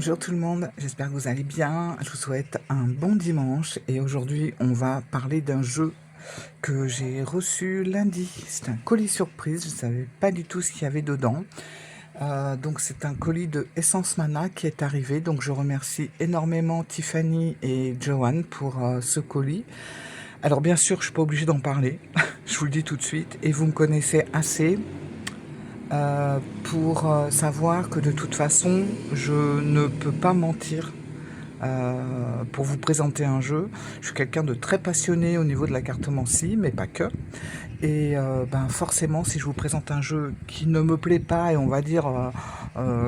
Bonjour tout le monde, j'espère que vous allez bien. Je vous souhaite un bon dimanche et aujourd'hui on va parler d'un jeu que j'ai reçu lundi. C'est un colis surprise, je ne savais pas du tout ce qu'il y avait dedans. Donc c'est un colis de Essence Mana qui est arrivé. Donc je remercie énormément Tiffany et Joanne pour ce colis. Alors bien sûr je ne suis pas obligée d'en parler, je vous le dis tout de suite et vous me connaissez assez. Pour savoir que de toute façon, je ne peux pas mentir pour vous présenter un jeu. Je suis quelqu'un de très passionné au niveau de la cartomancie, mais pas que. Et ben forcément, si je vous présente un jeu qui ne me plaît pas, et on va dire,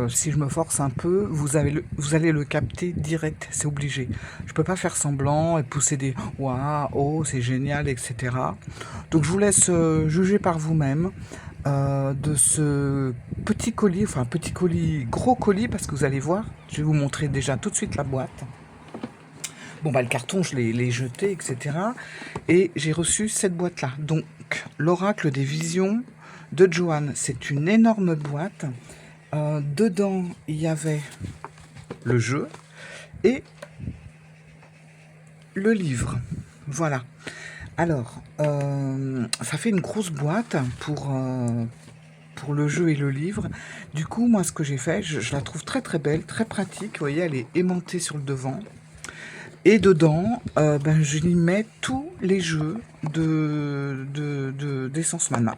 si je me force un peu, vous allez le capter direct, c'est obligé. Je peux pas faire semblant et pousser des « waouh, oh, c'est génial », etc. Donc je vous laisse juger par vous-même de ce petit colis, enfin petit colis, gros colis, parce que vous allez voir, je vais vous montrer déjà tout de suite la boîte. Bon bah le carton je l'ai jeté, etc. Et j'ai reçu cette boîte là. Donc l'oracle des visions de Joanne. C'est une énorme boîte. Dedans il y avait le jeu et le livre. Voilà. Alors ça fait une grosse boîte pour le jeu et le livre. Du coup moi ce que j'ai fait, je la trouve très très belle, très pratique. Vous voyez elle est aimantée sur le devant. Et dedans, ben, je y mets tous les jeux d'Essence Mana.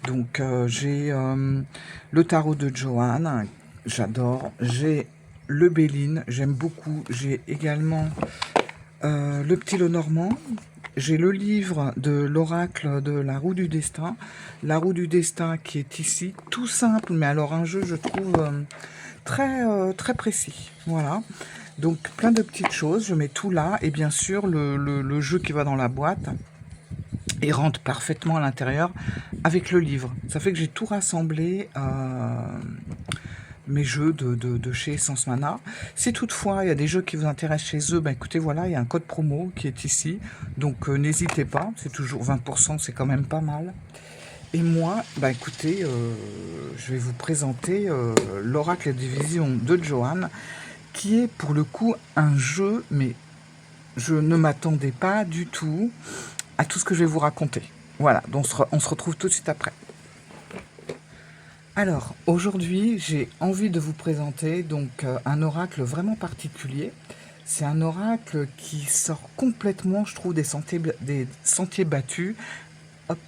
Donc j'ai le tarot de Joanne, j'adore. J'ai le Béline, j'aime beaucoup. J'ai également le petit Lenormand. J'ai le livre de l'oracle de la roue du destin. La roue du destin qui est ici, tout simple, mais alors un jeu, je trouve, très précis. Voilà. Donc plein de petites choses, je mets tout là. Et bien sûr, le jeu qui va dans la boîte, il rentre parfaitement à l'intérieur avec le livre. Ça fait que j'ai tout rassemblé, mes jeux de chez Essence Mana. Si toutefois il y a des jeux qui vous intéressent chez eux, ben écoutez, voilà, il y a un code promo qui est ici. Donc n'hésitez pas, c'est toujours 20%, c'est quand même pas mal. Et moi, bah écoutez, je vais vous présenter l'Oracle des Visions de Joanne, qui est pour le coup un jeu, mais je ne m'attendais pas du tout à tout ce que je vais vous raconter. Voilà, donc on se retrouve tout de suite après. Alors, aujourd'hui, j'ai envie de vous présenter donc un oracle vraiment particulier. C'est un oracle qui sort complètement, je trouve, des sentiers battus. Hop.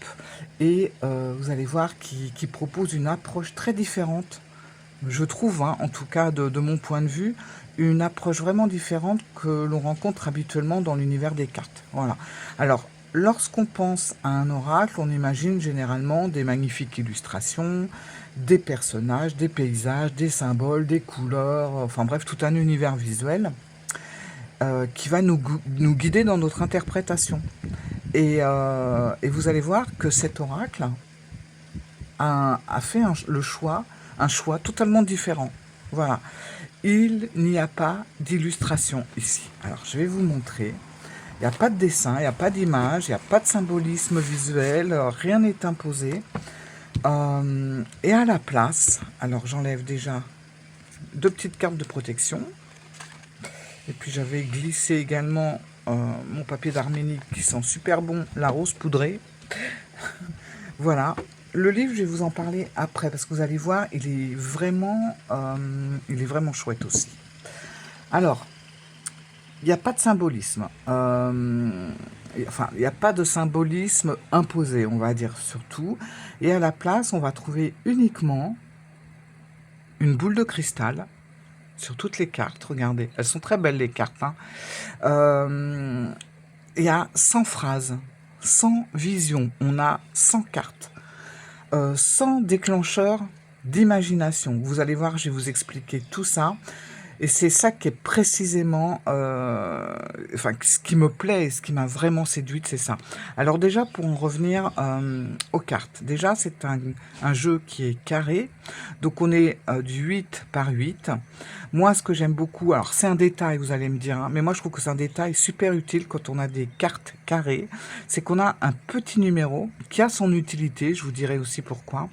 Et vous allez voir qui propose une approche très différente, je trouve, hein, en tout cas de mon point de vue, une approche vraiment différente que l'on rencontre habituellement dans l'univers des cartes. Voilà. Alors, lorsqu'on pense à un oracle, on imagine généralement des magnifiques illustrations, des personnages, des paysages, des symboles, des couleurs, enfin bref, tout un univers visuel qui va nous guider dans notre interprétation. Et vous allez voir que cet oracle a fait un choix totalement différent. Voilà. Il n'y a pas d'illustration ici. Alors, je vais vous montrer. Il n'y a pas de dessin, il n'y a pas d'image, il n'y a pas de symbolisme visuel, rien n'est imposé. Et à la place, alors j'enlève déjà 2 petites cartes de protection. Et puis j'avais glissé également mon papier d'Arménie qui sent super bon, la rose poudrée. Voilà. Le livre, je vais vous en parler après, parce que vous allez voir, il est vraiment chouette aussi. Alors, il n'y a pas de symbolisme. Enfin, il n'y a pas de symbolisme imposé, on va dire surtout. Et à la place, on va trouver uniquement une boule de cristal sur toutes les cartes. Regardez, elles sont très belles les cartes. Hein. Il y a 100 phrases, 100 visions, on a 100 cartes. 100 déclencheurs d'imagination. Vous allez voir, je vais vous expliquer tout ça. Et c'est ça qui est précisément, enfin, ce qui me plaît et ce qui m'a vraiment séduite, c'est ça. Alors déjà, pour en revenir aux cartes. Déjà, c'est un jeu qui est carré. Donc, on est du 8 par 8. Moi, ce que j'aime beaucoup, alors c'est un détail, vous allez me dire, hein, mais moi, je trouve que c'est un détail super utile quand on a des cartes carrées. C'est qu'on a un petit numéro qui a son utilité, je vous dirai aussi pourquoi.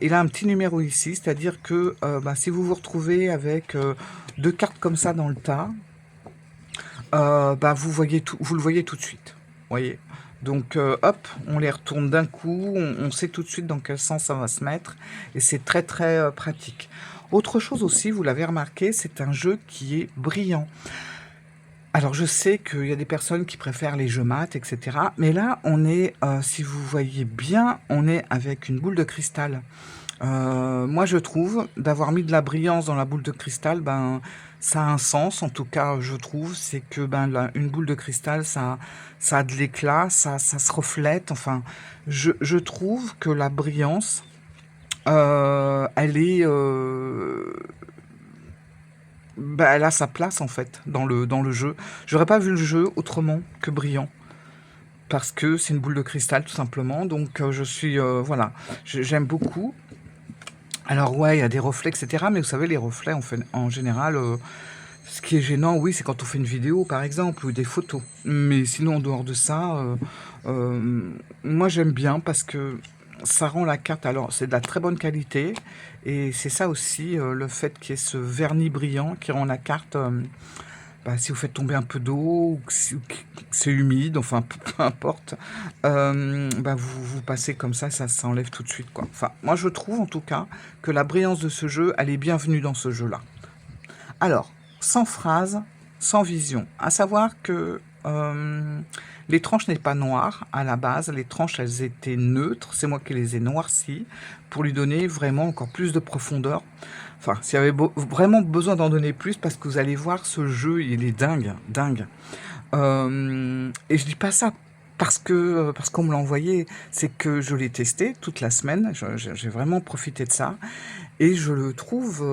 il a un petit numéro ici, c'est-à-dire que si vous vous retrouvez avec 2 cartes comme ça dans le tas, vous le voyez tout de suite, voyez? Donc hop, on les retourne d'un coup, on sait tout de suite dans quel sens ça va se mettre et c'est très, très, pratique. Autre chose aussi, vous l'avez remarqué, c'est un jeu qui est brillant. Alors je sais qu'il y a des personnes qui préfèrent les jeux mat et cetera, mais là on est, si vous voyez bien, on est avec une boule de cristal. Moi je trouve, d'avoir mis de la brillance dans la boule de cristal, ça a un sens, en tout cas je trouve, c'est que, une boule de cristal ça a de l'éclat, ça se reflète, enfin, je trouve que la brillance, elle est, elle a sa place en fait dans le jeu. J'aurais pas vu le jeu autrement que brillant parce que c'est une boule de cristal tout simplement. Donc je suis voilà, j'aime beaucoup. Alors ouais, il y a des reflets, etc. Mais vous savez, les reflets, en général, ce qui est gênant, oui, c'est quand on fait une vidéo, par exemple, ou des photos. Mais sinon, en dehors de ça, moi j'aime bien parce que ça rend la carte, alors c'est de la très bonne qualité, et c'est ça aussi, le fait qu'il y ait ce vernis brillant qui rend la carte, si vous faites tomber un peu d'eau, ou que c'est humide, enfin peu importe, vous passez comme ça enlève tout de suite, quoi. Enfin, moi je trouve en tout cas que la brillance de ce jeu, elle est bienvenue dans ce jeu-là. Alors, sans phrase, sans vision. À savoir que les tranches n'est pas noires à la base. Les tranches, elles étaient neutres. C'est moi qui les ai noircies pour lui donner vraiment encore plus de profondeur. Enfin, s'il y avait vraiment besoin d'en donner plus, parce que vous allez voir, ce jeu, il est dingue, dingue. Et je dis pas ça parce qu'on me l'a envoyé, c'est que je l'ai testé toute la semaine. J'ai vraiment profité de ça et je le trouve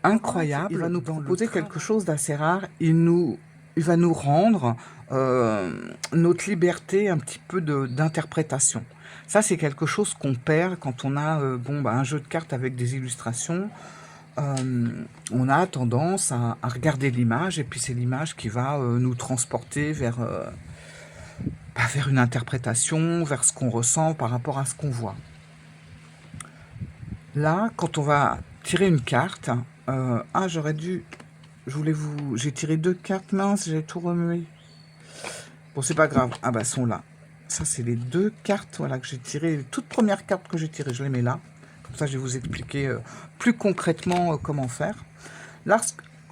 incroyable. Il va nous proposer quelque chose d'assez rare. Il va nous rendre notre liberté un petit peu d'interprétation. Ça, c'est quelque chose qu'on perd quand on a un jeu de cartes avec des illustrations. On a tendance à regarder l'image et puis c'est l'image qui va nous transporter vers une interprétation, vers ce qu'on ressent par rapport à ce qu'on voit. Là, quand on va tirer une carte, j'ai tiré 2 cartes, mince, j'ai tout remué. Bon, c'est pas grave. Ah bah, elles sont là. Ça, c'est les 2 cartes, voilà, que j'ai tirées. Les toutes premières cartes que j'ai tirées, je les mets là. Comme ça, je vais vous expliquer plus concrètement comment faire.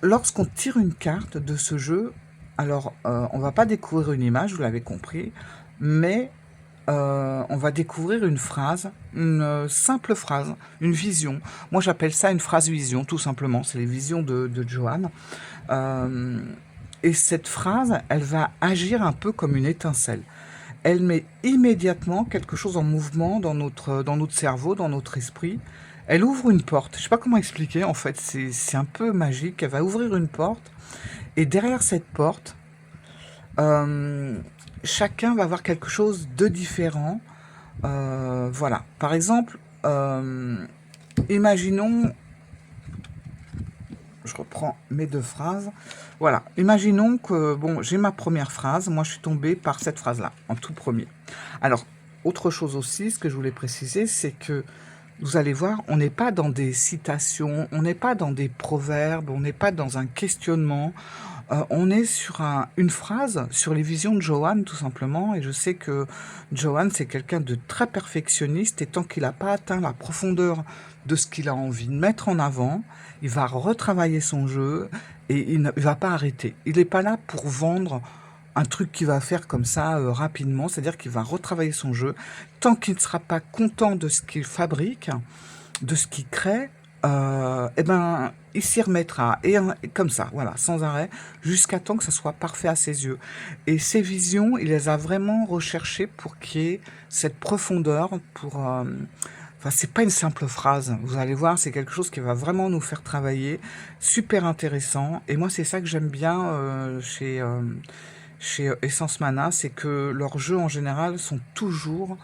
Lorsqu'on tire une carte de ce jeu, alors, on va pas découvrir une image, vous l'avez compris, mais on va découvrir une phrase, une simple phrase, une vision. Moi, j'appelle ça une phrase vision, tout simplement. C'est les visions de Johan. Et cette phrase, elle va agir un peu comme une étincelle. Elle met immédiatement quelque chose en mouvement dans notre cerveau, dans notre esprit. Elle ouvre une porte. Je ne sais pas comment expliquer, en fait, c'est un peu magique. Elle va ouvrir une porte, et derrière cette porte, chacun va avoir quelque chose de différent. Voilà. Par exemple, imaginons, je reprends mes 2 phrases. Voilà. Imaginons que, j'ai ma première phrase. Moi, je suis tombée par cette phrase-là, en tout premier. Alors, autre chose aussi, ce que je voulais préciser, c'est que vous allez voir, on n'est pas dans des citations, on n'est pas dans des proverbes, on n'est pas dans un questionnement. On est sur une phrase, sur les visions de Johan, tout simplement. Et je sais que Johan, c'est quelqu'un de très perfectionniste. Et tant qu'il n'a pas atteint la profondeur de ce qu'il a envie de mettre en avant, il va retravailler son jeu et il ne va pas arrêter. Il n'est pas là pour vendre un truc qu'il va faire comme ça rapidement. C'est-à-dire qu'il va retravailler son jeu. Tant qu'il ne sera pas content de ce qu'il fabrique, de ce qu'il crée, il s'y remettra, et comme ça, voilà, sans arrêt, jusqu'à temps que ça soit parfait à ses yeux. Et ces visions, il les a vraiment recherchées pour qu'il y ait cette profondeur, c'est pas une simple phrase, vous allez voir, c'est quelque chose qui va vraiment nous faire travailler, super intéressant, et moi c'est ça que j'aime bien chez Essence Mana, c'est que leurs jeux en général sont toujours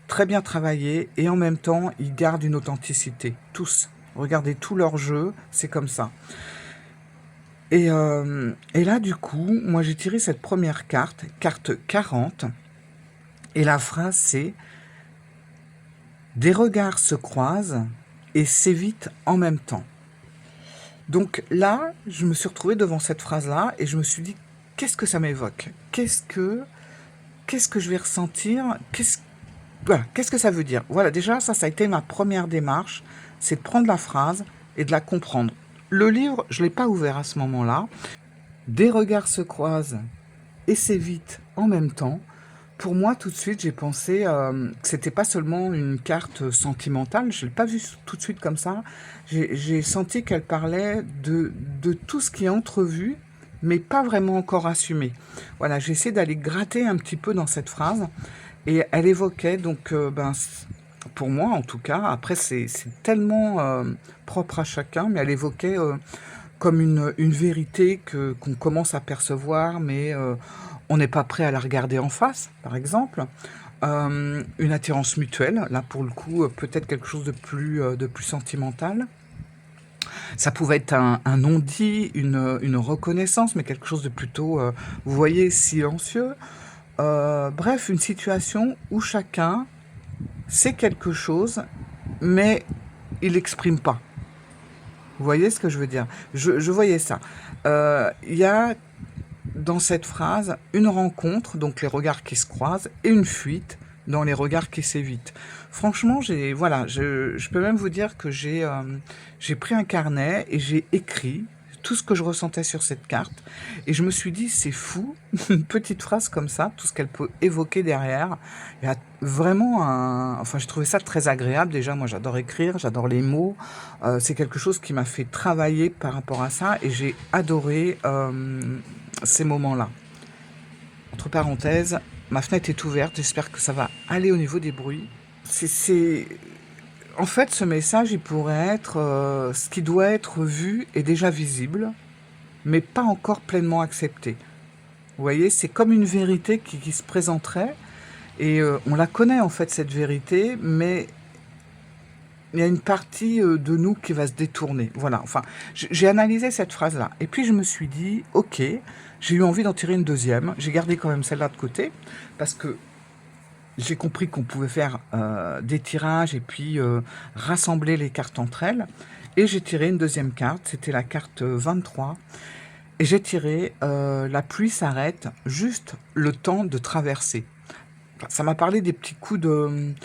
très bien travaillés, et en même temps, ils gardent une authenticité, tous. Regardez tous leurs jeux, c'est comme ça. Et là, du coup, moi j'ai tiré cette première carte 40, et la phrase c'est Des regards se croisent et s'évitent en même temps. Donc là, je me suis retrouvée devant cette phrase-là et je me suis dit, qu'est-ce que ça m'évoque? Qu'est-ce que je vais ressentir? Voilà, qu'est-ce que ça veut dire? Voilà, déjà, ça a été ma première démarche, c'est de prendre la phrase et de la comprendre. Le livre, je ne l'ai pas ouvert à ce moment-là. Des regards se croisent et s'évitent en même temps. Pour moi, tout de suite, j'ai pensé que c'était pas seulement une carte sentimentale. Je l'ai pas vue tout de suite comme ça. J'ai senti qu'elle parlait de tout ce qui est entrevu, mais pas vraiment encore assumé. Voilà, j'ai essayé d'aller gratter un petit peu dans cette phrase. Et elle évoquait, donc, pour moi en tout cas, après c'est tellement propre à chacun, mais elle évoquait comme une vérité qu'on commence à percevoir, mais on n'est pas prêt à la regarder en face, par exemple. Une attirance mutuelle, là pour le coup, peut-être quelque chose de plus sentimental. Ça pouvait être un non-dit, une reconnaissance, mais quelque chose de plutôt, vous voyez, silencieux. Bref, une situation où chacun sait quelque chose, mais il l'exprime pas. Vous voyez ce que je veux dire? Je voyais ça. Il y a dans cette phrase une rencontre, donc les regards qui se croisent, et une fuite dans les regards qui s'évitent. Franchement, voilà, je peux même vous dire que j'ai pris un carnet et j'ai écrit tout ce que je ressentais sur cette carte. Et je me suis dit, c'est fou, une petite phrase comme ça, tout ce qu'elle peut évoquer derrière. Il y a vraiment Enfin, j'ai trouvé ça très agréable. Déjà, moi, j'adore écrire, j'adore les mots. C'est quelque chose qui m'a fait travailler par rapport à ça. Et j'ai adoré ces moments-là. Entre parenthèses, ma fenêtre est ouverte. J'espère que ça va aller au niveau des bruits. En fait, ce message, il pourrait être ce qui doit être vu est déjà visible, mais pas encore pleinement accepté. Vous voyez, c'est comme une vérité qui se présenterait, et on la connaît en fait, cette vérité, mais il y a une partie de nous qui va se détourner. Voilà, enfin, j'ai analysé cette phrase-là, et puis je me suis dit, ok, j'ai eu envie d'en tirer une deuxième, j'ai gardé quand même celle-là de côté, parce que j'ai compris qu'on pouvait faire des tirages et puis rassembler les cartes entre elles. Et j'ai tiré une deuxième carte, c'était la carte 23. Et j'ai tiré la pluie s'arrête, juste le temps de traverser. Enfin, ça m'a parlé des petits coups de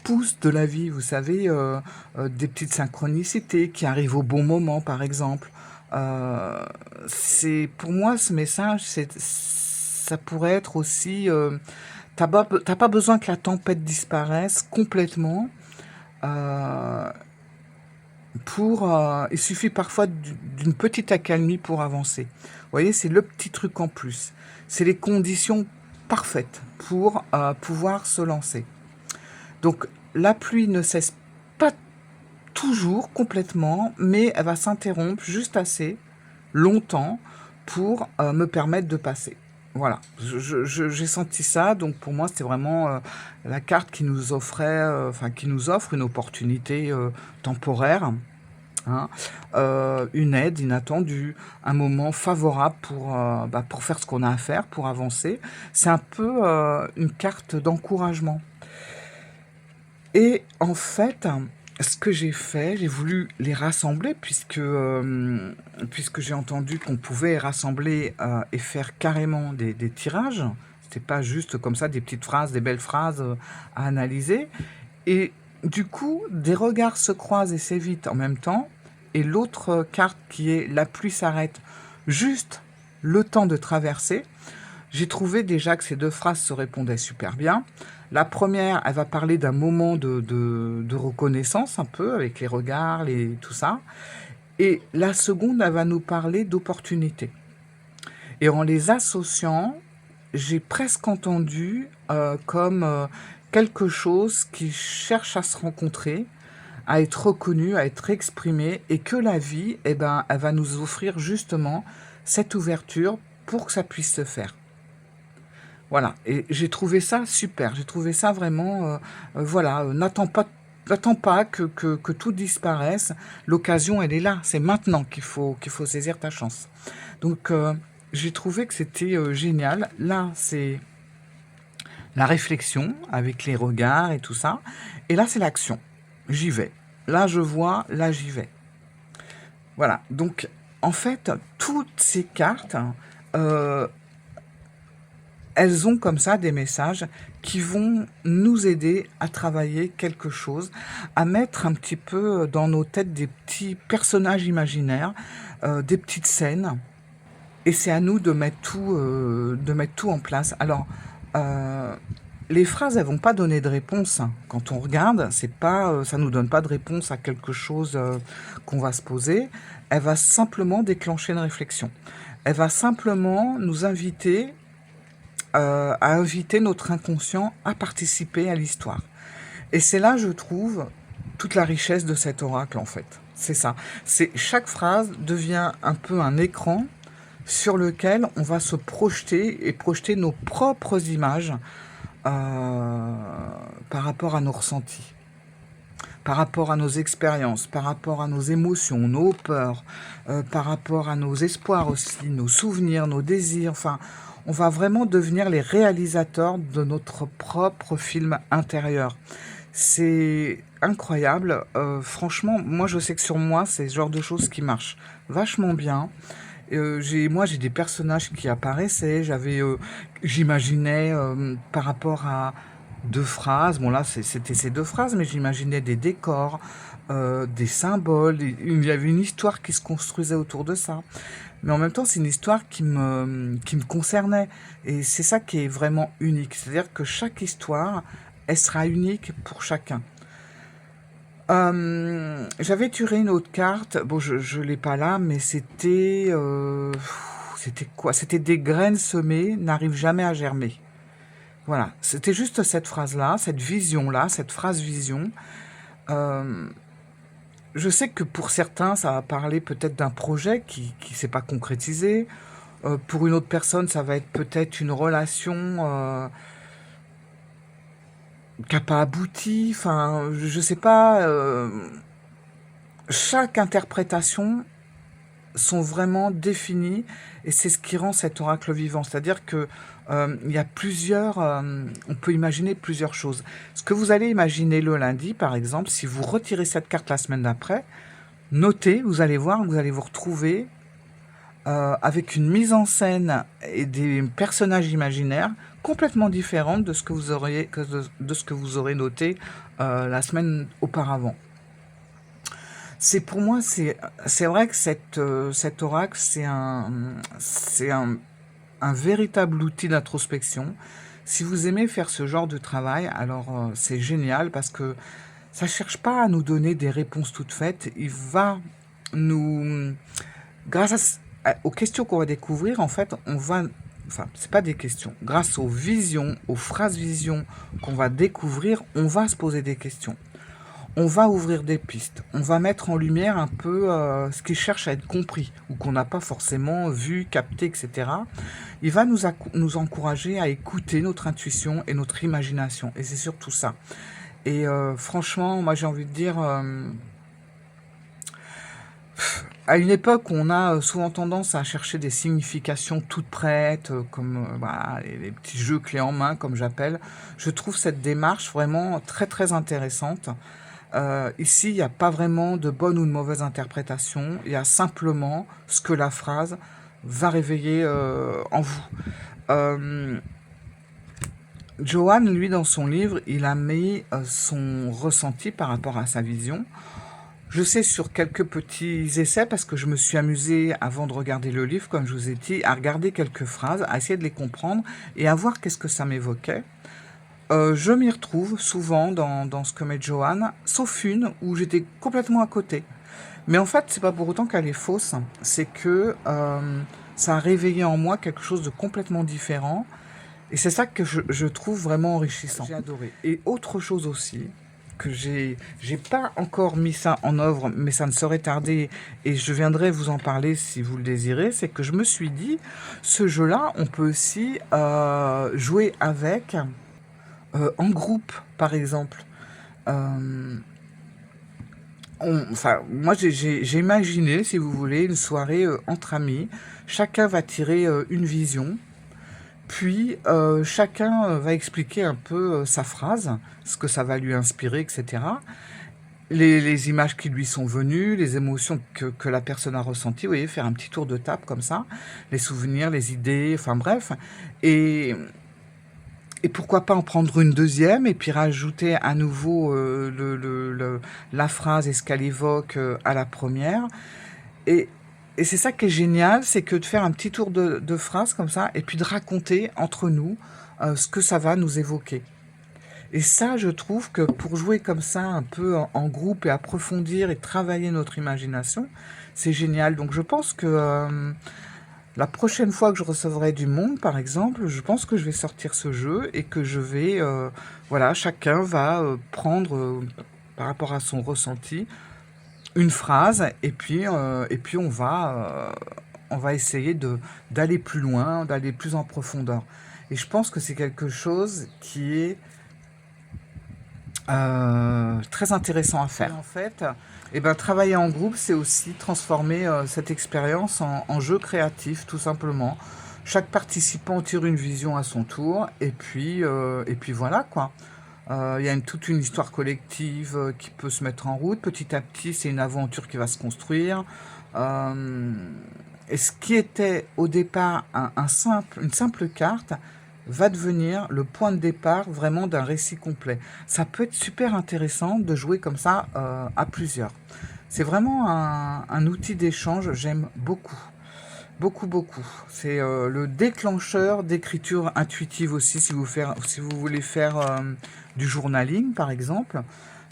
pouce de la vie, vous savez, des petites synchronicités qui arrivent au bon moment, par exemple. Pour moi, ce message, ça pourrait être aussi... t'as pas besoin que la tempête disparaisse complètement. euh, il suffit parfois d'une petite accalmie pour avancer. Vous voyez, c'est le petit truc en plus. C'est les conditions parfaites pour pouvoir se lancer. Donc, la pluie ne cesse pas toujours complètement, mais elle va s'interrompre juste assez longtemps pour me permettre de passer. Voilà, j'ai senti ça, donc pour moi c'était vraiment la carte qui nous offrait, enfin qui nous offre une opportunité temporaire, hein, une aide inattendue, un moment favorable pour faire ce qu'on a à faire, pour avancer. C'est un peu une carte d'encouragement. Et en fait, ce que j'ai fait, j'ai voulu les rassembler puisque j'ai entendu qu'on pouvait rassembler et faire carrément des tirages. C'était pas juste comme ça des petites phrases, des belles phrases à analyser. Et du coup, des regards se croisent et s'évitent en même temps. Et l'autre carte qui est la pluie s'arrête, juste le temps de traverser. J'ai trouvé déjà que ces deux phrases se répondaient super bien. La première, elle va parler d'un moment de reconnaissance un peu, avec les regards, tout ça. Et la seconde, elle va nous parler d'opportunité. Et en les associant, j'ai presque entendu comme quelque chose qui cherche à se rencontrer, à être reconnu, à être exprimé, et que la vie, eh ben, elle va nous offrir justement cette ouverture pour que ça puisse se faire. Voilà, et j'ai trouvé ça super, j'ai trouvé ça vraiment, voilà, n'attends pas que tout disparaisse. L'occasion, elle est là, c'est maintenant qu'il faut saisir ta chance. Donc, j'ai trouvé que c'était génial. Là, c'est la réflexion avec les regards et tout ça. Et là, c'est l'action. J'y vais. Là, je vois, là, j'y vais. Voilà. Donc, en fait, toutes ces cartes, euh, elles ont comme ça des messages qui vont nous aider à travailler quelque chose, à mettre un petit peu dans nos têtes des petits personnages imaginaires, des petites scènes. Et c'est à nous de mettre tout en place. Alors, euh, les phrases, elles vont pas donner de réponse. Quand on regarde, c'est pas, ça nous donne pas de réponse à quelque chose qu'on va se poser. Elle va simplement déclencher une réflexion. Elle va simplement nous inviter à inviter notre inconscient à participer à l'histoire. Et c'est là, je trouve, toute la richesse de cet oracle, en fait. C'est ça. C'est chaque phrase devient un peu un écran sur lequel on va se projeter et projeter nos propres images par rapport à nos ressentis, par rapport à nos expériences, par rapport à nos émotions, nos peurs, par rapport à nos espoirs aussi, nos souvenirs, nos désirs. Enfin, on va vraiment devenir les réalisateurs de notre propre film intérieur. C'est incroyable. Franchement, moi, je sais que sur moi, c'est ce genre de choses qui marchent vachement bien. Moi, j'ai des personnages qui apparaissaient. J'imaginais par rapport à deux phrases. Bon, là, c'était ces deux phrases, mais j'imaginais des décors, des symboles. Il y avait une histoire qui se construisait autour de ça. Mais en même temps, c'est une histoire qui me concernait. Et c'est ça qui est vraiment unique. C'est-à-dire que chaque histoire, elle sera unique pour chacun. J'avais tiré une autre carte. Bon, je l'ai pas là, mais c'était quoi? C'était des graines semées n'arrivent jamais à germer. Voilà, c'était juste cette phrase-là, cette vision-là, cette phrase vision. Euh, je sais que pour certains, ça va parler peut-être d'un projet qui s'est pas concrétisé. Pour une autre personne, ça va être peut-être une relation qui n'a pas abouti. Enfin, je sais pas. Chaque interprétation sont vraiment définies et c'est ce qui rend cet oracle vivant. C'est-à-dire que il y a on peut imaginer plusieurs choses. Ce que vous allez imaginer le lundi, par exemple, si vous retirez cette carte la semaine d'après, notez, vous allez voir, vous allez vous retrouver avec une mise en scène et des personnages imaginaires complètement différentes de ce que de ce que vous aurez noté la semaine auparavant. C'est pour moi, c'est vrai que cet oracle, c'est un véritable outil d'introspection. Si vous aimez faire ce genre de travail, alors c'est génial parce que ça cherche pas à nous donner des réponses toutes faites. Il va nous, grâce aux questions qu'on va découvrir, en fait, enfin, c'est pas des questions. Grâce aux visions, aux phrases visions qu'on va découvrir, on va se poser des questions. On va ouvrir des pistes, on va mettre en lumière un peu ce qui cherche à être compris ou qu'on n'a pas forcément vu, capté, etc. Il va nous encourager à écouter notre intuition et notre imagination. Et c'est surtout ça. Et franchement, moi j'ai envie de dire, à une époque où on a souvent tendance à chercher des significations toutes prêtes, comme voilà, les petits jeux clés en main, comme j'appelle, je trouve cette démarche vraiment très très intéressante. Ici, il n'y a pas vraiment de bonne ou de mauvaise interprétation. Il y a simplement ce que la phrase va réveiller en vous. Euh, Johan, lui, dans son livre, il a mis son ressenti par rapport à sa vision. Je sais sur quelques petits essais, parce que je me suis amusée avant de regarder le livre, comme je vous ai dit, à regarder quelques phrases, à essayer de les comprendre et à voir qu'est-ce que ça m'évoquait. Je m'y retrouve souvent dans ce que met Johan, sauf une où j'étais complètement à côté. Mais en fait, c'est pas pour autant qu'elle est fausse, c'est que ça a réveillé en moi quelque chose de complètement différent. Et c'est ça que je trouve vraiment enrichissant. J'ai adoré. Et autre chose aussi, que j'ai pas encore mis ça en œuvre, mais ça ne saurait tarder, et je viendrai vous en parler si vous le désirez, c'est que je me suis dit, ce jeu-là, on peut aussi jouer avec en groupe, par exemple. Euh, enfin, moi, j'ai imaginé, si vous voulez, une soirée entre amis. Chacun va tirer une vision. Puis, chacun va expliquer un peu sa phrase, ce que ça va lui inspirer, etc. Les images qui lui sont venues, les émotions que la personne a ressenties, vous voyez, faire un petit tour de table comme ça, les souvenirs, les idées, enfin bref. Et, et pourquoi pas en prendre une deuxième et puis rajouter à nouveau la phrase et ce qu'elle évoque à la première. Et, et c'est ça qui est génial, c'est que de faire un petit tour de phrase comme ça et puis de raconter entre nous ce que ça va nous évoquer. Et ça, je trouve que pour jouer comme ça, un peu en groupe et approfondir et travailler notre imagination, c'est génial. Donc je pense que la prochaine fois que je recevrai du monde, par exemple, je pense que je vais sortir ce jeu et que je vais, voilà, chacun va prendre, par rapport à son ressenti, une phrase et puis on va essayer d'aller plus loin, d'aller plus en profondeur. Et je pense que c'est quelque chose qui est très intéressant à faire. Et en fait, eh ben, travailler en groupe, c'est aussi transformer cette expérience en jeu créatif, tout simplement. Chaque participant tire une vision à son tour, et puis voilà quoi. Il y a toute une histoire collective qui peut se mettre en route. Petit à petit, c'est une aventure qui va se construire. Euh, et ce qui était au départ une simple carte va devenir le point de départ vraiment d'un récit complet. Ça peut être super intéressant de jouer comme ça à plusieurs. C'est vraiment un outil d'échange, j'aime beaucoup. Beaucoup, beaucoup. C'est le déclencheur d'écriture intuitive aussi, si vous voulez faire du journaling, par exemple.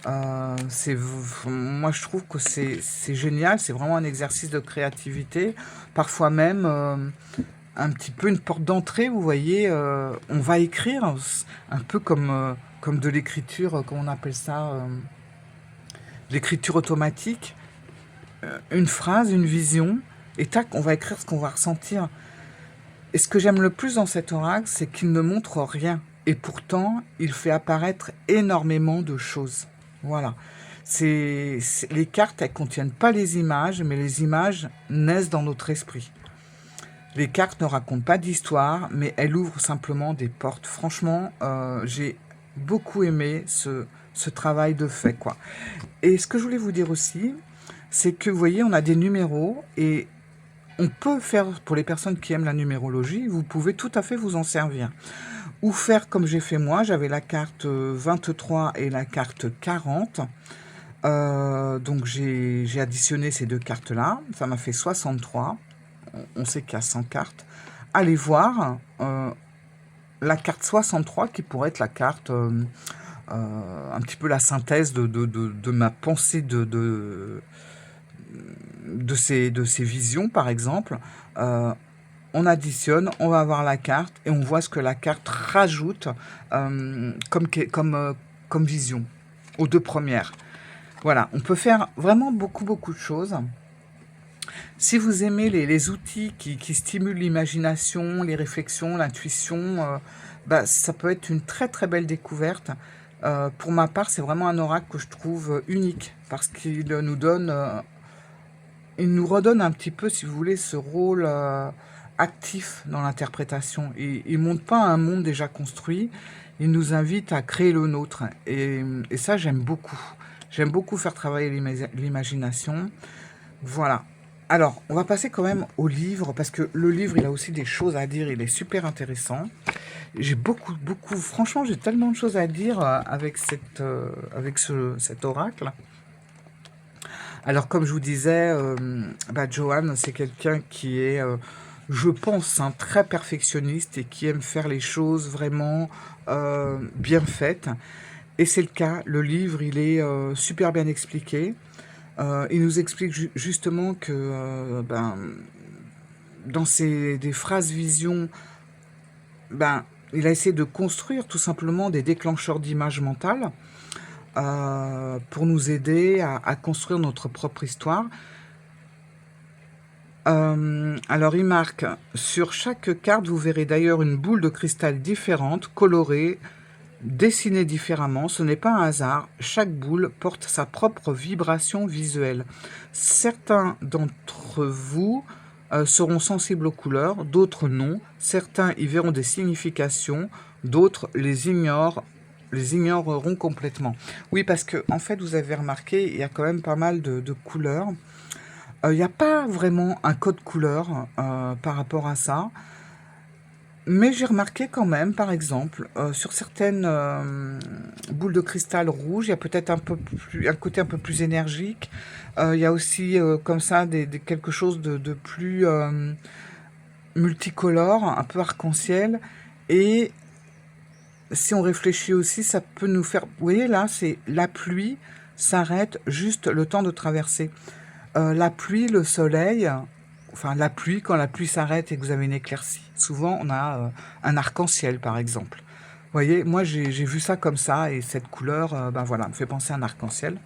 Moi, je trouve que c'est génial, c'est vraiment un exercice de créativité. Parfois même un petit peu une porte d'entrée, vous voyez. On va écrire un peu comme de l'écriture, comment on appelle ça l'écriture automatique. Une phrase, une vision, et tac, on va écrire ce qu'on va ressentir. Et ce que j'aime le plus dans cet oracle, c'est qu'il ne montre rien. Et pourtant, il fait apparaître énormément de choses. Voilà. Les cartes, elles contiennent pas les images, mais les images naissent dans notre esprit. Les cartes ne racontent pas d'histoire, mais elles ouvrent simplement des portes. Franchement, j'ai beaucoup aimé ce travail de fait, quoi. Et ce que je voulais vous dire aussi, c'est que vous voyez, on a des numéros et on peut faire, pour les personnes qui aiment la numérologie, vous pouvez tout à fait vous en servir. Ou faire comme j'ai fait moi, j'avais la carte 23 et la carte 40. Donc j'ai additionné ces deux cartes-là, ça m'a fait 63. On sait qu'il y a 100 cartes. Allez voir la carte 63 qui pourrait être la carte, un petit peu la synthèse de ma pensée de ces visions, par exemple. On additionne, on va avoir la carte et on voit ce que la carte rajoute comme vision aux deux premières. Voilà, on peut faire vraiment beaucoup, beaucoup de choses. Si vous aimez les outils qui stimulent l'imagination, les réflexions, l'intuition, ça peut être une très, très belle découverte. Pour ma part, c'est vraiment un oracle que je trouve unique parce qu'il il nous redonne un petit peu, si vous voulez, ce rôle actif dans l'interprétation. Il ne montre pas un monde déjà construit, il nous invite à créer le nôtre. Et ça, j'aime beaucoup. J'aime beaucoup faire travailler l'imagination. Voilà. Alors, on va passer quand même au livre, parce que le livre, il a aussi des choses à dire, il est super intéressant. J'ai beaucoup, franchement, j'ai tellement de choses à dire avec cet oracle. Alors, comme je vous disais, Johan, c'est quelqu'un qui est, je pense, très perfectionniste et qui aime faire les choses vraiment bien faites. Et c'est le cas. Le livre, il est super bien expliqué. Il nous explique justement que dans des phrases vision, il a essayé de construire tout simplement des déclencheurs d'images mentales pour nous aider à construire notre propre histoire. Alors, il marque, sur chaque carte, vous verrez d'ailleurs une boule de cristal différente, colorée, dessinée différemment. Ce n'est pas un hasard. Chaque boule porte sa propre vibration visuelle. Certains d'entre vous seront sensibles aux couleurs, d'autres non. Certains y verront des significations, d'autres les ignoreront complètement. Oui, parce que en fait, vous avez remarqué, il y a quand même pas mal de couleurs. Il n'y a pas vraiment un code couleur par rapport à ça. Mais j'ai remarqué quand même, par exemple, sur certaines boules de cristal rouge, il y a peut-être un côté un peu plus énergique. Il y a aussi comme ça quelque chose de plus multicolore, un peu arc-en-ciel. Et si on réfléchit aussi, ça peut nous faire... Vous voyez là, c'est la pluie s'arrête juste le temps de traverser. La pluie, le soleil, enfin la pluie, quand la pluie s'arrête et que vous avez une éclaircie. Souvent, on a un arc-en-ciel, par exemple. Vous voyez, moi j'ai vu ça comme ça, et cette couleur, ben voilà, me fait penser à un arc-en-ciel.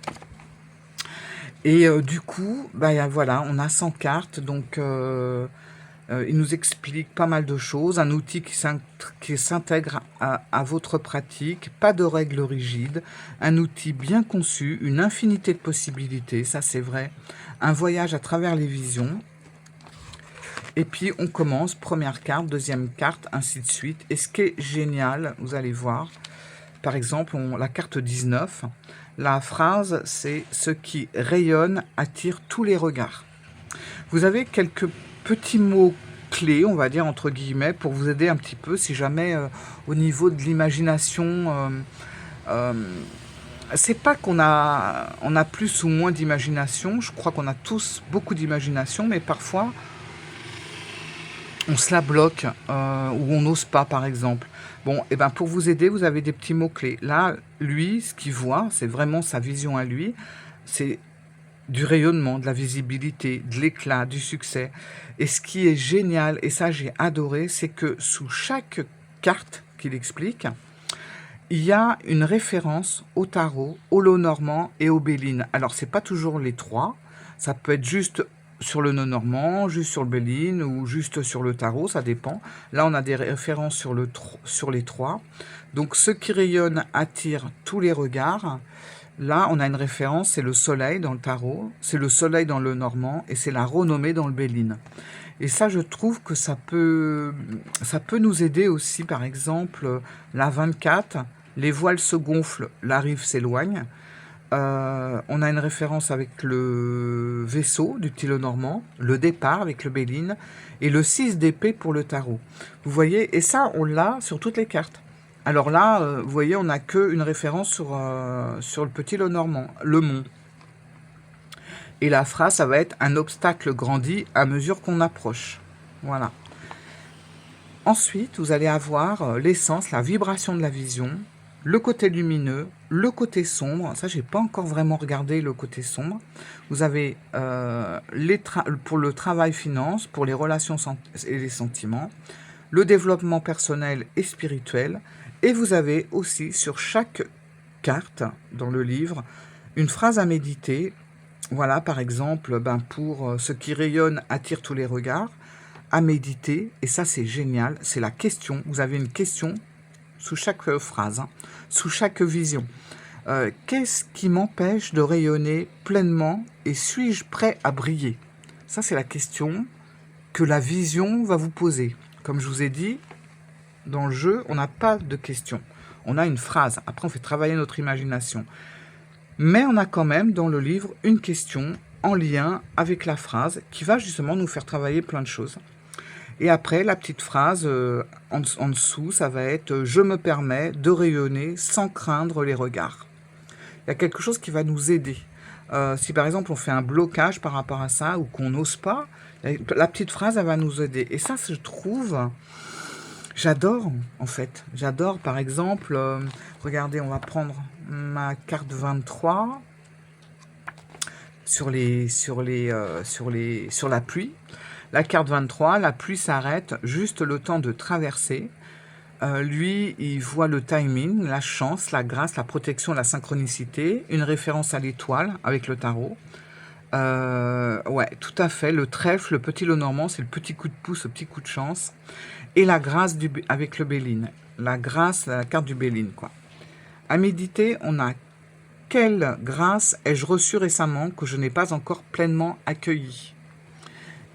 Et du coup, ben voilà, on a 100 cartes, donc il nous explique pas mal de choses, un outil qui s'intègre à votre pratique, pas de règles rigides, un outil bien conçu, une infinité de possibilités, ça c'est vrai, un voyage à travers les visions. Et puis on commence, première carte, deuxième carte, ainsi de suite. Et ce qui est génial, vous allez voir, par exemple, la carte 19, la phrase c'est « Ce qui rayonne attire tous les regards ». Vous avez quelques petits mots clés, on va dire entre guillemets, pour vous aider un petit peu si jamais au niveau de l'imagination, c'est pas qu'on a plus ou moins d'imagination, je crois qu'on a tous beaucoup d'imagination, mais parfois on se la bloque ou on n'ose pas, par exemple. Bon, et ben pour vous aider, vous avez des petits mots-clés. Là, lui, ce qu'il voit, c'est vraiment sa vision à lui, c'est du rayonnement, de la visibilité, de l'éclat, du succès. Et ce qui est génial, et ça j'ai adoré, c'est que sous chaque carte qu'il explique, il y a une référence au tarot, au lot normand et au Béline. Alors, c'est pas toujours les trois, ça peut être juste sur le non-normand, juste sur le Béline ou juste sur le tarot, ça dépend. Là, on a des références sur les trois. Donc, ce qui rayonne attire tous les regards. Là, on a une référence, c'est le soleil dans le tarot, c'est le soleil dans le normand et c'est la renommée dans le Béline. Et ça, je trouve que ça peut nous aider aussi, par exemple, la 24, les voiles se gonflent, la rive s'éloigne. On a une référence avec le vaisseau du Tilo normand, le départ avec le Béline, et le 6 d'épée pour le tarot. Vous voyez, et ça, on l'a sur toutes les cartes. Alors là, vous voyez, on n'a qu'une référence sur le petit le normand, le mont. Et la phrase, ça va être « Un obstacle grandit à mesure qu'on approche ». Voilà. Ensuite, vous allez avoir l'essence, la vibration de la vision, le côté lumineux, le côté sombre. Ça, j'ai pas encore vraiment regardé le côté sombre. Vous avez pour le travail finance, pour les relations et les sentiments, le développement personnel et spirituel. Et vous avez aussi sur chaque carte dans le livre une phrase à méditer. Voilà, par exemple, pour ce qui rayonne attire tous les regards, à méditer, et ça c'est génial, c'est la question. Vous avez une question sous chaque phrase, sous chaque vision. Qu'est-ce qui m'empêche de rayonner pleinement et suis-je prêt à briller? Ça c'est la question que la vision va vous poser. Comme je vous ai dit, dans le jeu, on n'a pas de question. On a une phrase. Après, on fait travailler notre imagination. Mais on a quand même dans le livre une question en lien avec la phrase qui va justement nous faire travailler plein de choses. Et après, la petite phrase en dessous, ça va être « Je me permets de rayonner sans craindre les regards ». Il y a quelque chose qui va nous aider. Si par exemple on fait un blocage par rapport à ça ou qu'on n'ose pas, la petite phrase, elle va nous aider. Et ça, je trouve... J'adore, en fait. J'adore, par exemple, regardez, on va prendre ma carte 23 sur la pluie. La carte 23, la pluie s'arrête juste le temps de traverser. Lui, il voit le timing, la chance, la grâce, la protection, la synchronicité, une référence à l'étoile avec le tarot. Ouais, tout à fait. Le trèfle, le petit Lenormand, c'est le petit coup de pouce, le petit coup de chance. Et la grâce avec le Béline. La grâce, la carte du Béline, quoi. À méditer, on a « Quelle grâce ai-je reçue récemment que je n'ai pas encore pleinement accueillie ?»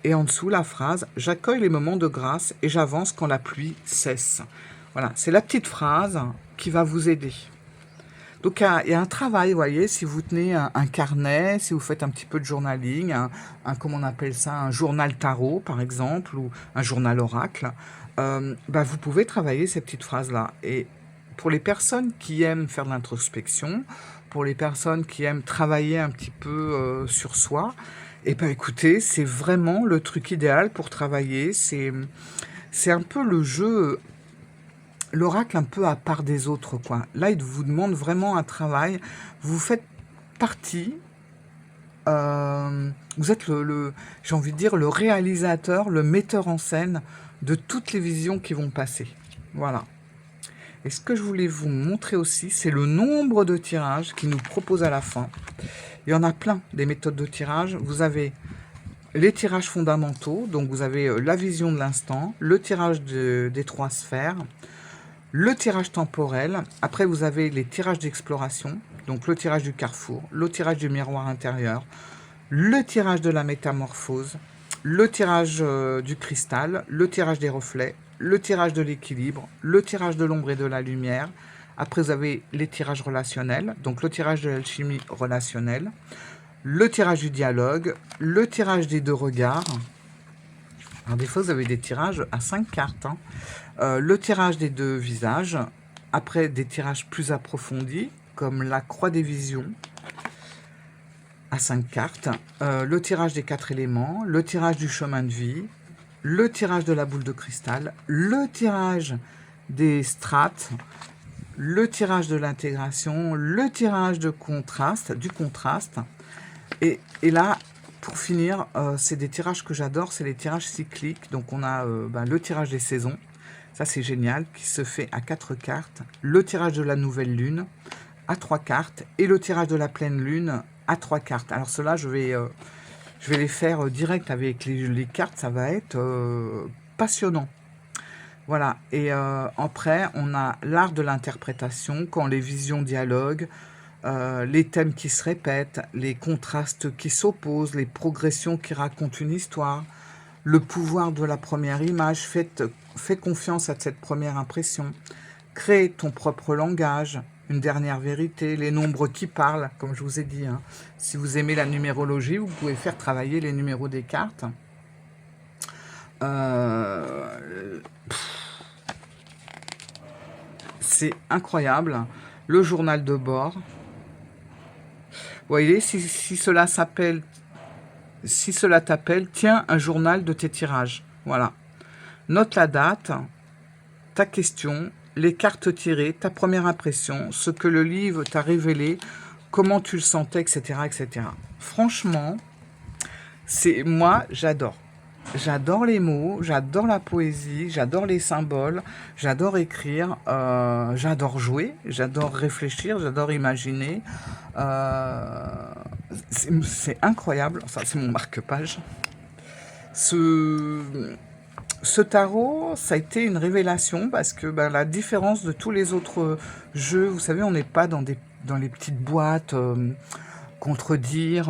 Et en dessous, la phrase « J'accueille les moments de grâce et j'avance quand la pluie cesse ». Voilà, c'est la petite phrase qui va vous aider. Donc, il y a un travail, vous voyez, si vous tenez un carnet, si vous faites un petit peu de journaling, comment on appelle ça, un journal tarot, par exemple, ou un journal oracle, vous pouvez travailler ces petites phrases-là. Et pour les personnes qui aiment faire de l'introspection, pour les personnes qui aiment travailler un petit peu sur soi, et écoutez, c'est vraiment le truc idéal pour travailler. C'est un peu le jeu, l'oracle un peu à part des autres, quoi. Là, il vous demande vraiment un travail. Vous faites partie, vous êtes j'ai envie de dire, le réalisateur, le metteur en scène de toutes les visions qui vont passer. Voilà. Et ce que je voulais vous montrer aussi, c'est le nombre de tirages qu'il nous propose à la fin. Il y en a plein, des méthodes de tirage. Vous avez les tirages fondamentaux, donc vous avez la vision de l'instant, le tirage des 3 sphères, le tirage temporel. Après, vous avez les tirages d'exploration, donc le tirage du carrefour, le tirage du miroir intérieur, le tirage de la métamorphose, le tirage du cristal, le tirage des reflets, le tirage de l'équilibre, le tirage de l'ombre et de la lumière. Après, vous avez les tirages relationnels, donc le tirage de l'alchimie relationnelle, le tirage du dialogue, le tirage des 2 regards. Alors, des fois, vous avez des tirages à 5 cartes, hein. Le tirage des 2 visages. Après, des tirages plus approfondis, comme la croix des visions, à 5 cartes. Le tirage des 4 éléments, le tirage du chemin de vie, le tirage de la boule de cristal, le tirage des strates, le tirage de l'intégration, le tirage de contraste, du contraste. Et là, pour finir, c'est des tirages que j'adore, c'est les tirages cycliques. Donc on a le tirage des saisons, ça c'est génial, qui se fait à 4 cartes. Le tirage de la nouvelle lune à 3 cartes. Et le tirage de la pleine lune à 3 cartes. Alors cela, je vais les faire direct avec les cartes, ça va être passionnant. Voilà, et après, on a l'art de l'interprétation, quand les visions dialoguent, les thèmes qui se répètent, les contrastes qui s'opposent, les progressions qui racontent une histoire, le pouvoir de la première image, fais confiance à cette première impression, crée ton propre langage, une dernière vérité, les nombres qui parlent, comme je vous ai dit, hein. Si vous aimez la numérologie, vous pouvez faire travailler les numéros des cartes. C'est incroyable. Le journal de bord. Vous voyez, si cela t'appelle, tiens un journal de tes tirages. Voilà. Note la date, ta question, les cartes tirées, ta première impression, ce que le livre t'a révélé, comment tu le sentais, etc., etc. Franchement, moi, j'adore. J'adore les mots, j'adore la poésie, j'adore les symboles, j'adore écrire, j'adore jouer, j'adore réfléchir, j'adore imaginer. C'est incroyable, ça c'est mon marque-page. Ce tarot, ça a été une révélation parce que la différence de tous les autres jeux, vous savez, on n'est pas dans les petites boîtes contredire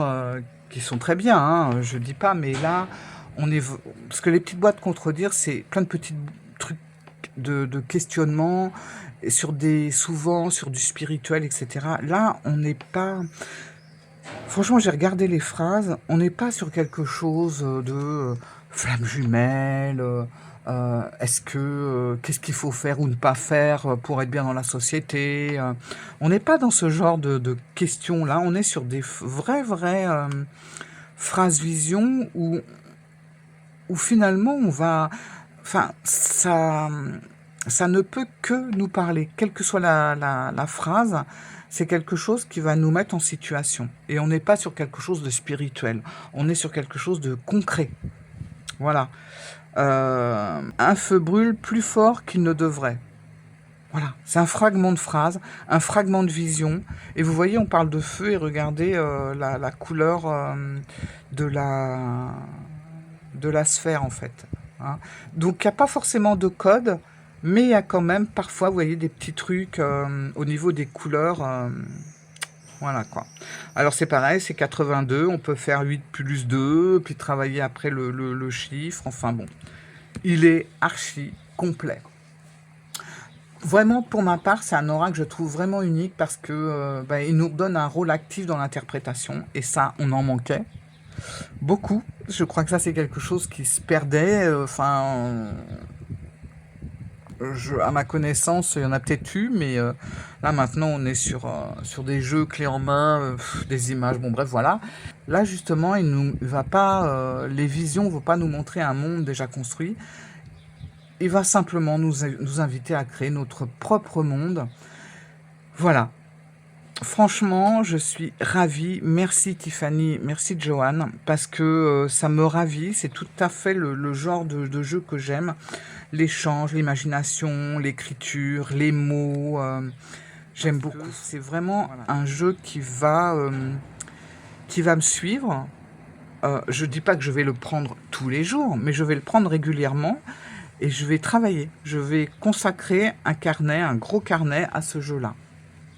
qui sont très bien, hein, je dis pas, mais là, parce que les petites boîtes contredire, c'est plein de petits trucs de questionnement, et souvent sur du spirituel, etc. Là, on n'est pas... Franchement, j'ai regardé les phrases, on n'est pas sur quelque chose de flamme jumelle, qu'est-ce qu'il faut faire ou ne pas faire pour être bien dans la société. On n'est pas dans ce genre de questions-là, on est sur des vraies phrases vision où finalement on va... Enfin, ça ne peut que nous parler, quelle que soit la phrase. C'est quelque chose qui va nous mettre en situation. Et on n'est pas sur quelque chose de spirituel. On est sur quelque chose de concret. Voilà. Un feu brûle plus fort qu'il ne devrait. Voilà. C'est un fragment de phrase, un fragment de vision. Et vous voyez, on parle de feu et regardez la couleur de la sphère, en fait. Hein. Donc, il n'y a pas forcément de code. Mais il y a quand même parfois, vous voyez, des petits trucs au niveau des couleurs. Voilà quoi. Alors c'est pareil, c'est 82, on peut faire 8 plus 2, puis travailler après le chiffre, enfin bon. Il est archi complet. Vraiment, pour ma part, c'est un oracle que je trouve vraiment unique parce que il nous donne un rôle actif dans l'interprétation, et ça, on en manquait beaucoup. Je crois que ça, c'est quelque chose qui se perdait, à ma connaissance, il y en a peut-être eu, mais là maintenant on est sur des jeux clés en main, des images, bon bref voilà. Là justement, il va pas, les visions ne vont pas nous montrer un monde déjà construit, il va simplement nous inviter à créer notre propre monde. Voilà. Franchement, je suis ravie. Merci Tiffany, merci Joanne, parce que ça me ravit. C'est tout à fait le genre de jeu que j'aime. L'échange, l'imagination, l'écriture, les mots. J'aime beaucoup. C'est vraiment un jeu qui va me suivre. Je ne dis pas que je vais le prendre tous les jours, mais je vais le prendre régulièrement et je vais travailler. Je vais consacrer un carnet, un gros carnet à ce jeu-là.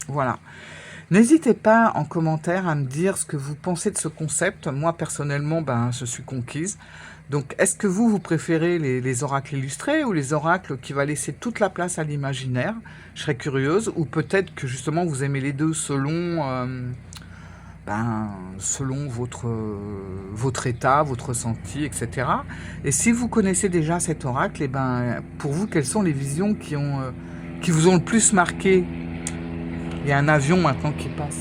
Voilà. N'hésitez pas en commentaire à me dire ce que vous pensez de ce concept. Moi, personnellement, je suis conquise. Donc, est-ce que vous préférez les oracles illustrés ou les oracles qui vont laisser toute la place à l'imaginaire? Je serais curieuse. Ou peut-être que justement, vous aimez les deux selon votre état, votre ressenti, etc. Et si vous connaissez déjà cet oracle, pour vous, quelles sont les visions qui vous ont le plus marqué? Il y a un avion maintenant qui passe.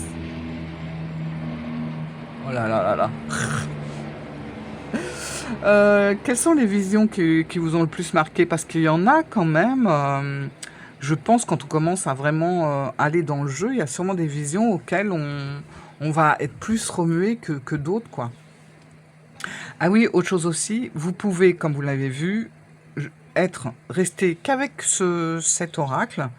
Oh là là là là. Quelles sont les visions qui vous ont le plus marqué? Parce qu'il y en a quand même. Je pense quand on commence à vraiment aller dans le jeu, il y a sûrement des visions auxquelles on va être plus remué que d'autres, quoi. Ah oui, autre chose aussi, vous pouvez, comme vous l'avez vu, rester qu'avec cet oracle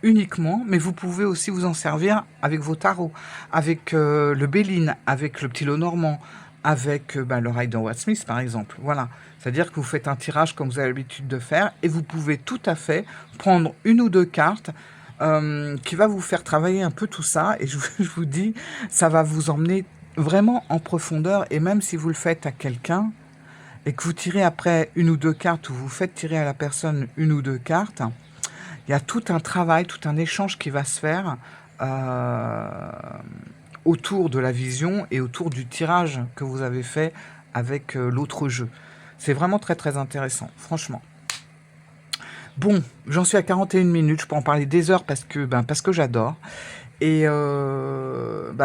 uniquement, mais vous pouvez aussi vous en servir avec vos tarots, avec le Béline, avec le petit Lenormand, avec le Rider-Waite-Smith par exemple. Voilà, c'est-à-dire que vous faites un tirage comme vous avez l'habitude de faire et vous pouvez tout à fait prendre une ou deux cartes qui va vous faire travailler un peu tout ça, et je vous dis, ça va vous emmener vraiment en profondeur. Et même si vous le faites à quelqu'un et que vous tirez après une ou deux cartes, ou vous faites tirer à la personne une ou deux cartes, il y a tout un travail, tout un échange qui va se faire autour de la vision et autour du tirage que vous avez fait avec l'autre jeu. C'est vraiment très très intéressant, franchement. Bon, j'en suis à 41 minutes, je peux en parler des heures parce que j'adore. Et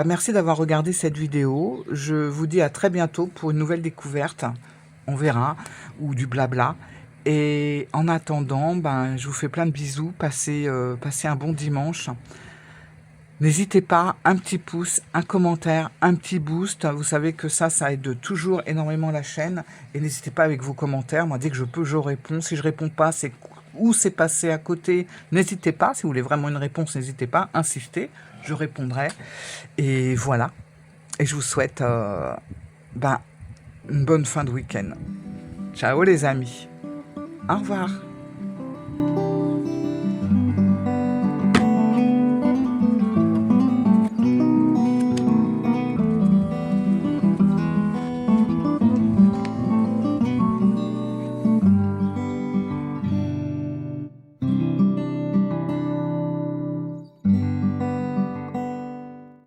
merci d'avoir regardé cette vidéo. Je vous dis à très bientôt pour une nouvelle découverte. On verra, ou du blabla. Et en attendant, je vous fais plein de bisous. Passez un bon dimanche. N'hésitez pas, un petit pouce, un commentaire, un petit boost. Vous savez que ça aide toujours énormément la chaîne. Et n'hésitez pas avec vos commentaires. Moi, dès que je peux, je réponds. Si je réponds pas, c'est où c'est passé à côté. N'hésitez pas. Si vous voulez vraiment une réponse, n'hésitez pas. Insistez, je répondrai. Et voilà. Et je vous souhaite une bonne fin de week-end. Ciao les amis. Au revoir.